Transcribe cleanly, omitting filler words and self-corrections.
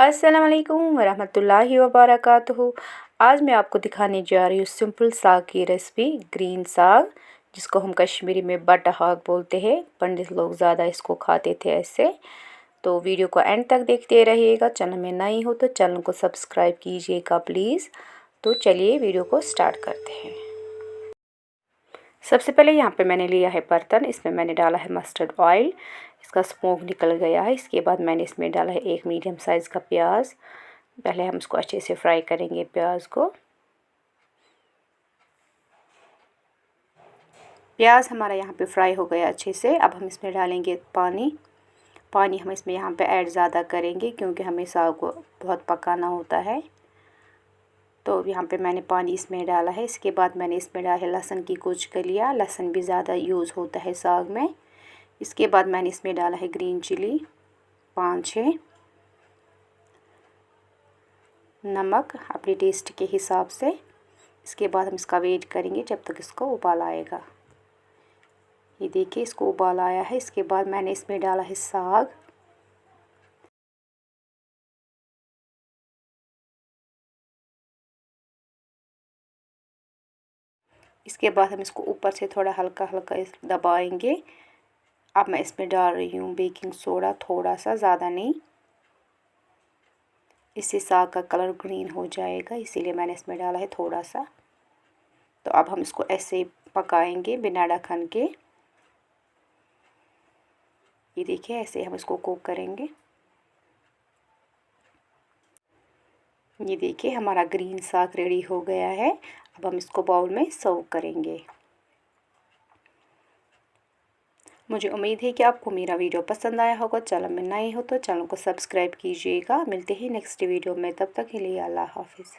अस्सलाम वालेकुम वरहमतुल्लाहि वबरकातुहू। आज मैं आपको दिखाने जा रही हूँ सिंपल साग की रेसिपी, ग्रीन साग, जिसको हम कश्मीरी में बटा हाग बोलते हैं। पंडित लोग ज़्यादा इसको खाते थे ऐसे। तो वीडियो को एंड तक देखते रहिएगा। चैनल में नई हो तो चैनल को सब्सक्राइब कीजिएगा प्लीज़। तो चलिए वीडियो को स्टार्ट करते हैं। सबसे पहले यहाँ पे मैंने लिया है बर्तन, इसमें मैंने डाला है मस्टर्ड ऑयल, इसका स्मोक निकल गया है। इसके बाद मैंने इसमें डाला है एक मीडियम साइज़ का प्याज। पहले हम इसको अच्छे से फ्राई करेंगे प्याज को। प्याज हमारा यहाँ पे फ्राई हो गया अच्छे से। अब हम इसमें डालेंगे पानी। पानी हम इसमें यहाँ पे ऐड ज़्यादा करेंगे क्योंकि हमें साग को बहुत पकाना होता है। तो यहाँ पे मैंने पानी इसमें डाला है। इसके बाद मैंने इसमें डाला है लहसुन की कुछ कलियाँ। लहसुन भी ज़्यादा यूज़ होता है साग में। इसके बाद मैंने इसमें डाला है ग्रीन चिली 5-6, नमक अपने टेस्ट के हिसाब से। इसके बाद हम इसका वेट करेंगे जब तक इसको उबाल आएगा। ये देखिए इसको उबाल आया है। इसके बाद मैंने इसमें डाला है साग। इसके बाद हम इसको ऊपर से थोड़ा हल्का हल्का दबाएंगे। अब मैं इसमें डाल रही हूँ बेकिंग सोडा, थोड़ा सा, ज़्यादा नहीं। इससे साग का कलर ग्रीन हो जाएगा, इसीलिए मैंने इसमें डाला है थोड़ा सा। तो अब हम इसको ऐसे पकाएंगे बिना ढक्कन के। ये देखिए ऐसे हम इसको कुक करेंगे। ये देखिए हमारा ग्रीन साग रेडी हो गया है। अब हम इसको बाउल में सर्व करेंगे। मुझे उम्मीद है कि आपको मेरा वीडियो पसंद आया होगा। चैनल में नए हो तो चैनल को सब्सक्राइब कीजिएगा। मिलते हैं नेक्स्ट वीडियो में, तब तक के लिए अल्लाह हाफिज़।